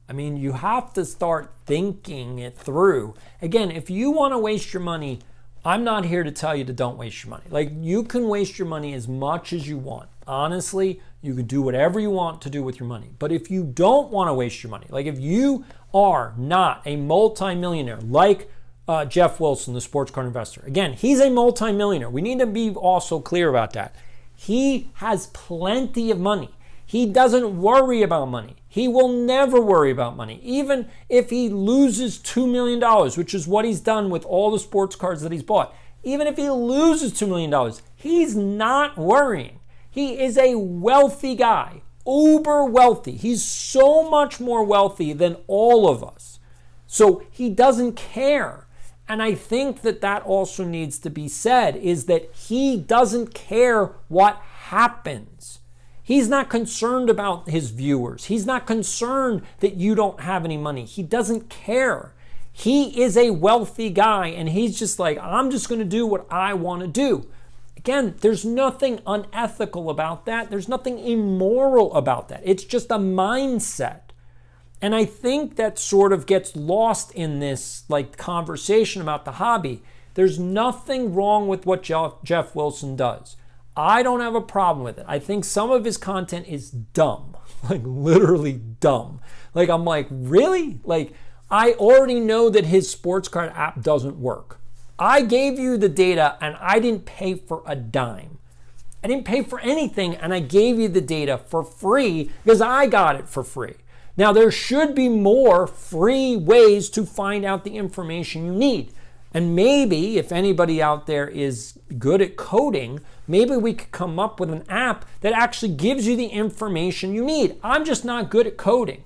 S7: I mean, you have to start thinking it through. Again, if you want to waste your money, I'm not here to tell you to don't waste your money. Like, you can waste your money as much as you want. Honestly, you can do whatever you want to do with your money. But if you don't want to waste your money, like if you are not a multimillionaire like Jeff Wilson, the sports card investor. Again, he's a multimillionaire. We need to be also clear about that. He has plenty of money. He doesn't worry about money. He will never worry about money. Even if he loses $2 million, which is what he's done with all the sports cards that he's bought. Even if he loses $2 million, he's not worrying. He is a wealthy guy. uber wealthy. He's so much more wealthy than all of us. So he doesn't care. And I think that also needs to be said, is that he doesn't care what happens. He's not concerned about his viewers. He's not concerned that you don't have any money. He doesn't care. He is a wealthy guy, and he's just like, I'm just going to do what I want to do. Again, there's nothing unethical about that. There's nothing immoral about that. It's just a mindset. And I think that sort of gets lost in this like conversation about the hobby. There's nothing wrong with what Jeff Wilson does. I don't have a problem with it. I think some of his content is dumb, like literally dumb. Like I'm like, really? Like I already know that his Sportscard app doesn't work. I gave you the data and I didn't pay for a dime. I didn't pay for anything and I gave you the data for free because I got it for free. Now there should be more free ways to find out the information you need. And maybe if anybody out there is good at coding, maybe we could come up with an app that actually gives you the information you need. I'm just not good at coding.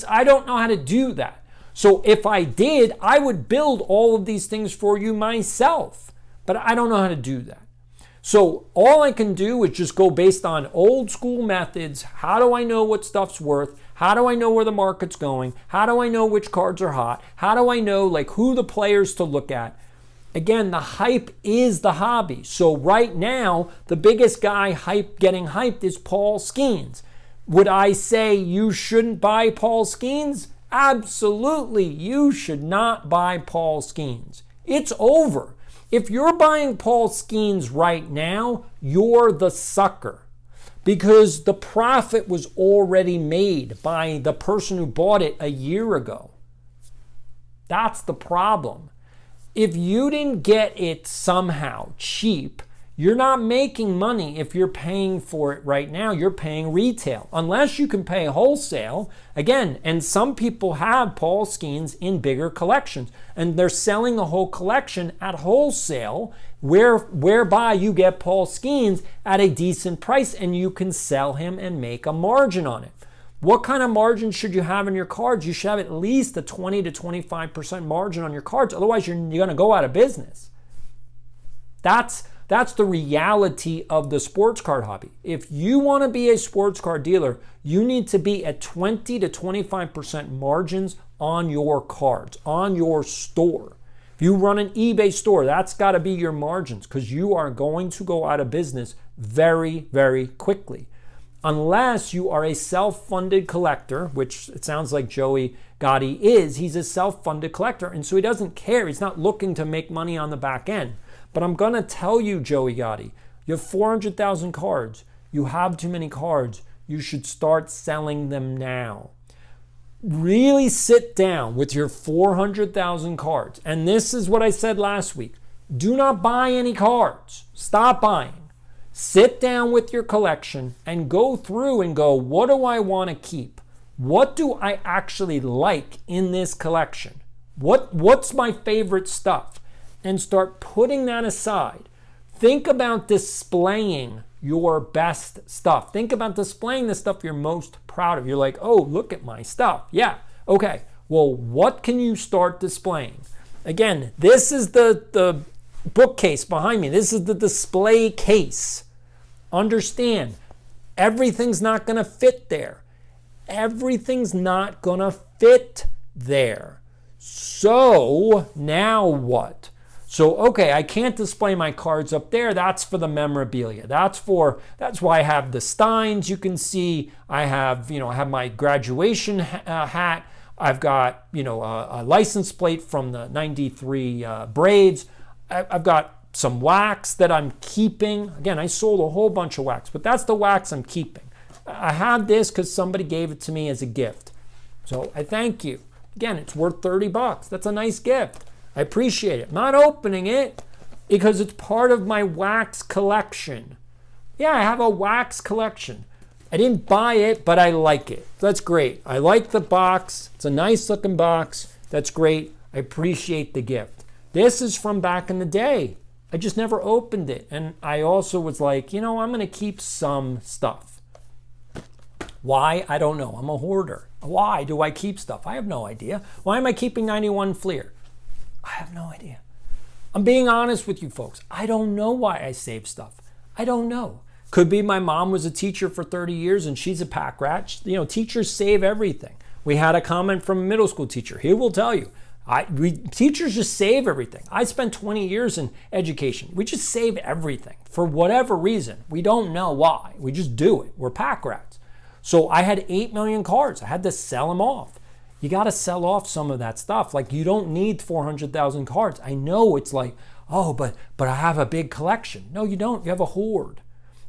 S7: I don't know how to do that. So if I did, I would build all of these things for you myself. But I don't know how to do that. So all I can do is just go based on old school methods. How do I know what stuff's worth? How do I know where the market's going? How do I know which cards are hot? How do I know like who the players to look at? Again, the hype is the hobby. So right now, the biggest guy getting hyped is Paul Skeens. Would I say you shouldn't buy Paul Skeens? Absolutely, you should not buy Paul Skeens. It's over. If you're buying Paul Skeens right now, you're the sucker. Because the profit was already made by the person who bought it a year ago. That's the problem. If you didn't get it somehow cheap, you're not making money if you're paying for it right now. You're paying retail. Unless you can pay wholesale. Again, and some people have Paul Skeens in bigger collections. And they're selling a whole collection at wholesale whereby you get Paul Skeens at a decent price and you can sell him and make a margin on it. What kind of margin should you have in your cards? You should have at least a 20 to 25% margin on your cards. Otherwise, you're going to go out of business. That's the reality of the sports card hobby. If you want to be a sports card dealer, you need to be at 20 to 25% margins on your cards, on your store. If you run an eBay store, that's got to be your margins because you are going to go out of business very, very quickly. Unless you are a self-funded collector, which it sounds like Joey Gotti is. He's a self-funded collector, and so he doesn't care. He's not looking to make money on the back end. But I'm going to tell you, Joey Gotti, you have 400,000 cards. You have too many cards. You should start selling them now. Really sit down with your 400,000 cards. And this is what I said last week. Do not buy any cards. Stop buying. Sit down with your collection and go through and go, what do I want to keep? What do I actually like in this collection? What's my favorite stuff? And start putting that aside. Think about displaying your best stuff. Think about displaying the stuff you're most proud of. You're like, oh, look at my stuff. Yeah, okay. Well, what can you start displaying? Again, this is the bookcase behind me. This is the display case. Understand, everything's not going to fit there. Everything's not going to fit there. So now what? So, okay, I can't display my cards up there. That's for the memorabilia. That's why I have the Steins. You can see I have my graduation hat. I've got, a license plate from the 93 Braves. I've got some wax that I'm keeping. Again, I sold a whole bunch of wax, but that's the wax I'm keeping. I have this because somebody gave it to me as a gift. So I thank you. Again, it's worth $30. That's a nice gift. I appreciate it. I'm not opening it because it's part of my wax collection. Yeah, I have a wax collection. I didn't buy it, but I like it. That's great. I like the box. It's a nice looking box. That's great. I appreciate the gift. This is from back in the day. I just never opened it. And I also was like, I'm going to keep some stuff. Why? I don't know. I'm a hoarder. Why do I keep stuff? I have no idea. Why am I keeping 91 Fleer? I have no idea. I'm being honest with you folks. I don't know why I save stuff. I don't know. Could be my mom was a teacher for 30 years and she's a pack rat. You know, teachers save everything. We had a comment from a middle school teacher. He will tell you, teachers just save everything. I spent 20 years in education. We just save everything for whatever reason. We don't know why. We just do it. We're pack rats. So I had 8 million cards. I had to sell them off. You got to sell off some of that stuff. Like, you don't need 400,000 cards. I know it's like, oh, but I have a big collection. No, you don't. You have a hoard.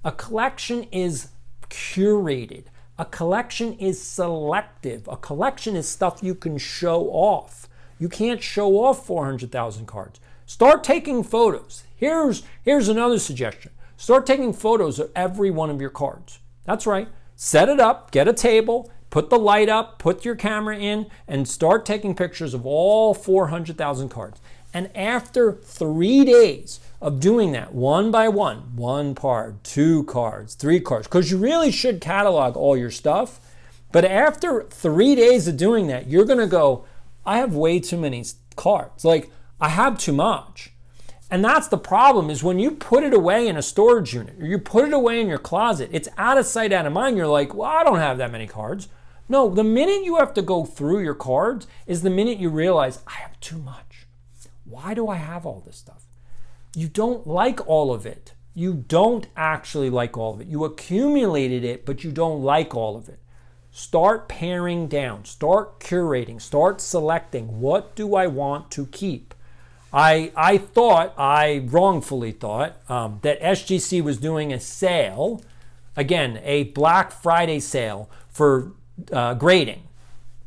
S7: A collection is curated. A collection is selective. A collection is stuff you can show off. You can't show off 400,000 cards. Start taking photos. Here's another suggestion. Start taking photos of every one of your cards. That's right. Set it up, get a table, put the light up, put your camera in, and start taking pictures of all 400,000 cards. And after 3 days of doing that, one by one card, 2 cards, 3 cards, because you really should catalog all your stuff. But after 3 days of doing that, you're going to go, I have way too many cards. Like, I have too much. And that's the problem, is when you put it away in a storage unit or you put it away in your closet, it's out of sight, out of mind. You're like, well, I don't have that many cards. No, the minute you have to go through your cards is the minute you realize, I have too much. Why do I have all this stuff? You don't like all of it. You don't actually like all of it. You accumulated it, but you don't like all of it. Start paring down, start curating, start selecting. What do I want to keep? I wrongfully thought that SGC was doing a sale, again, a Black Friday sale for grading.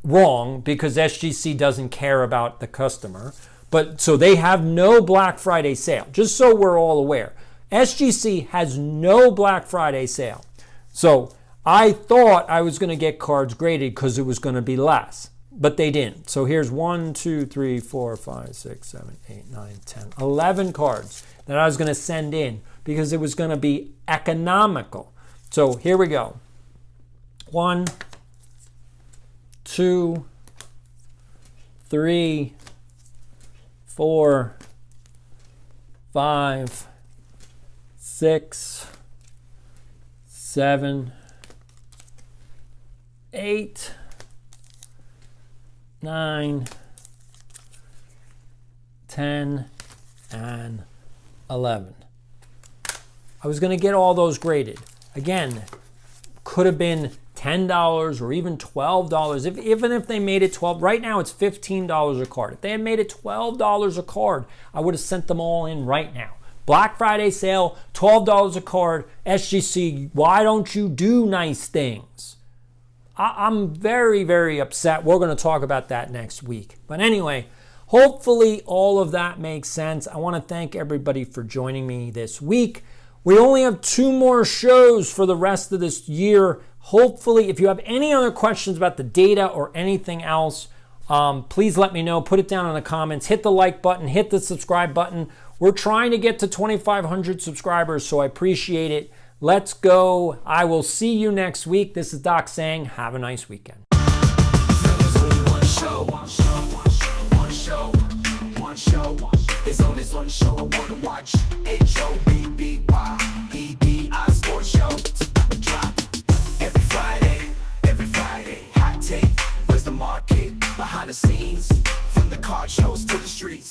S7: Wrong, because SGC doesn't care about the customer. But so they have no Black Friday sale, just so we're all aware. SGC has no Black Friday sale. So I thought I was going to get cards graded because it was going to be less. But they didn't. So here's 1, 2, 3, 4, 5, 6, 7, 8, 9, 10, 11 cards that I was going to send in because it was going to be economical. So here we go. 1, 2, 3, 4, 5, 6, 7, 8, 9, 10, and 11. I was going to get all those graded. Again, could have been $10 or even $12. Even if they made it $12, right now it's $15 a card. If they had made it $12 a card, I would have sent them all in right now. Black Friday sale, $12 a card. SGC, why don't you do nice things? I'm very, very upset. We're going to talk about that next week. But anyway, hopefully all of that makes sense. I want to thank everybody for joining me this week. We only have 2 more shows for the rest of this year. Hopefully, if you have any other questions about the data or anything else, please let me know. Put it down in the comments. Hit the like button. Hit the subscribe button. We're trying to get to 2,500 subscribers, so I appreciate it. Let's go. I will see you next week. This is Doc saying, have a nice weekend.
S1: There's only one show. There's only one show I wanna watch. HOBBYEBI Sports Show. Drop every Friday. Hot take. Where's the market? Behind the scenes. From the card shows to the streets.